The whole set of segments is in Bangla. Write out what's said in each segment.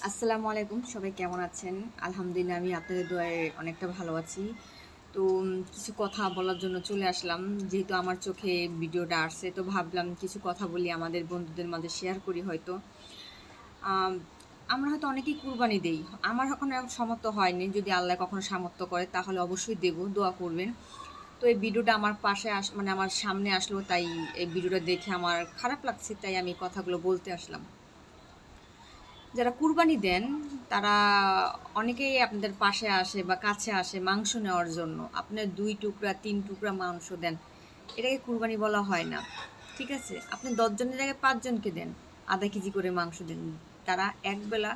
আসসালামু আলাইকুম, সবাই কেমন আছেন? আলহামদুলিল্লাহ, আমি আপনাদের দোয়ায় অনেকটা ভালো আছি। তো কিছু কথা বলার জন্য চলে আসলাম। যেহেতু আমার চোখে ভিডিওটা আসছে, তো ভাবলাম কিছু কথা বলি, আমাদের বন্ধুদের মাঝে শেয়ার করি হয়তো। আম আমরা হয়তো অনেকেই কুরবানি দেই। আমার এখনো সামর্থ্য হয়নি। যদি আল্লাহ কখনো সামর্থ্য করে তাহলে অবশ্যই দেব, দোয়া করবেন। তো এই ভিডিওটা আমার পাশে মানে আমার সামনে আসলো, তাই এই ভিডিওটা দেখে আমার খারাপ লাগছে, তাই আমি কথাগুলো বলতে আসলাম। যারা কুরবানি দেন তারা অনেকেই আপনাদের পাশে আসে বা কাছে আসে মাংস নেওয়ার জন্য। আপনার ২ টুকরা ৩ টুকরা মাংস দেন, এটাকে কুরবানি বলা হয় না। ঠিক আছে, আপনি ১০ জনের জায়গায় ৫ জনকে দেন, আধা কেজি করে মাংস দেন। তারা একবেলা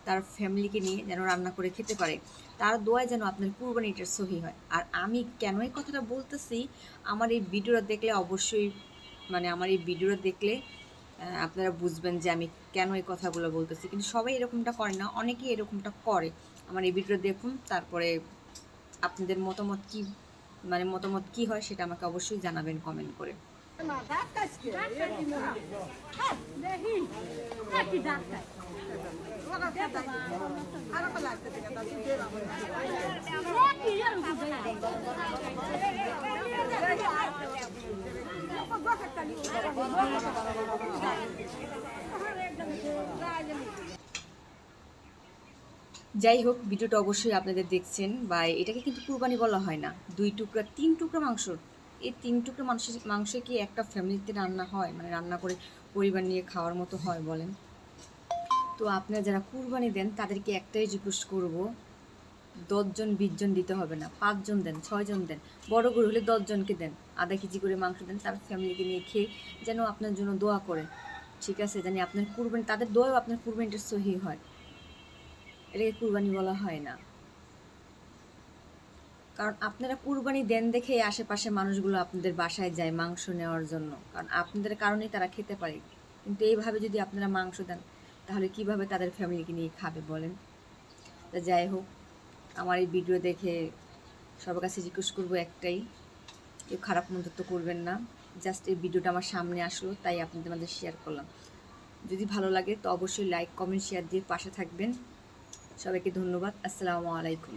তার ফ্যামিলিকে নিয়ে যেন রান্না করে খেতে পারে, তার দোয়ায় যেন আপনার কুরবানিটা সহি হয়। আর আমি কেন এই কথাটা বলতেছি, আমার এই ভিডিওটা দেখলে অবশ্যই, মানে আমার এই ভিডিওটা দেখলে আপনারা বুঝবেন যে আমি কেন এই কথাগুলো বলতেছি। কিন্তু সবাই এরকমটা করে না, অনেকেই এরকমটা করে। আমার এই ভিডিওটা দেখুন, তারপরে আপনাদের মতামত কি, মানে মতামত কি হয় সেটা আমাকে অবশ্যই জানাবেন কমেন্ট করে। যাই হোক, ভিডিওটা অবশ্যই আপনাদের দেখছেন, বা এটাকে কিন্তু কুরবানি বলা হয় না। ২ টুকরা ৩ টুকরা মাংস, এই ৩ টুকরা মাংসে কি একটা ফ্যামিলিতে রান্না হয়, মানে রান্না করে পরিবার নিয়ে খাওয়ার মতো হয় বলেন? তো আপনারা যারা কুরবানি দেন তাদেরকে একটাই রিকোয়েস্ট করব, ১০ জন ২০ জন দিতে হবে না, ৫ জন দেন, ৬ জন দেন। বড় গরু হলে ১০ জনকে দেন, আধা কেজি করে মাংস দেন, তার ফ্যামিলিকে নিয়ে খেয়ে যেন আপনার জন্য দোয়া করে। ঠিক আছে, জানি আপনার কুরবানি, তাদের দোয়াও আপনার কুরবানিটা সহি হয়। এটাকে কুরবানি বলা হয় না। কারণ আপনারা কুরবানি দেন দেখেই আশেপাশে মানুষগুলো আপনাদের বাসায় যায় মাংস নেওয়ার জন্য, কারণ আপনাদের কারণেই তারা খেতে পারে। কিন্তু এইভাবে যদি আপনারা মাংস দেন, তাহলে কিভাবে তাদের ফ্যামিলিকে নিয়ে খাবে বলেন? তা যাই হোক, আমার এই ভিডিও দেখে সবার কাছে রিকোয়েস্ট করবো একটাই, কেউ খারাপ মন্তব্য করবেন না। জাস্ট এই ভিডিওটা আমার সামনে আসলো, তাই আপনাদের মাঝে শেয়ার করলাম। যদি ভালো লাগে তো অবশ্যই লাইক কমেন্ট শেয়ার দিয়ে পাশে থাকবেন। সবাইকে ধন্যবাদ। আসসালামু আলাইকুম।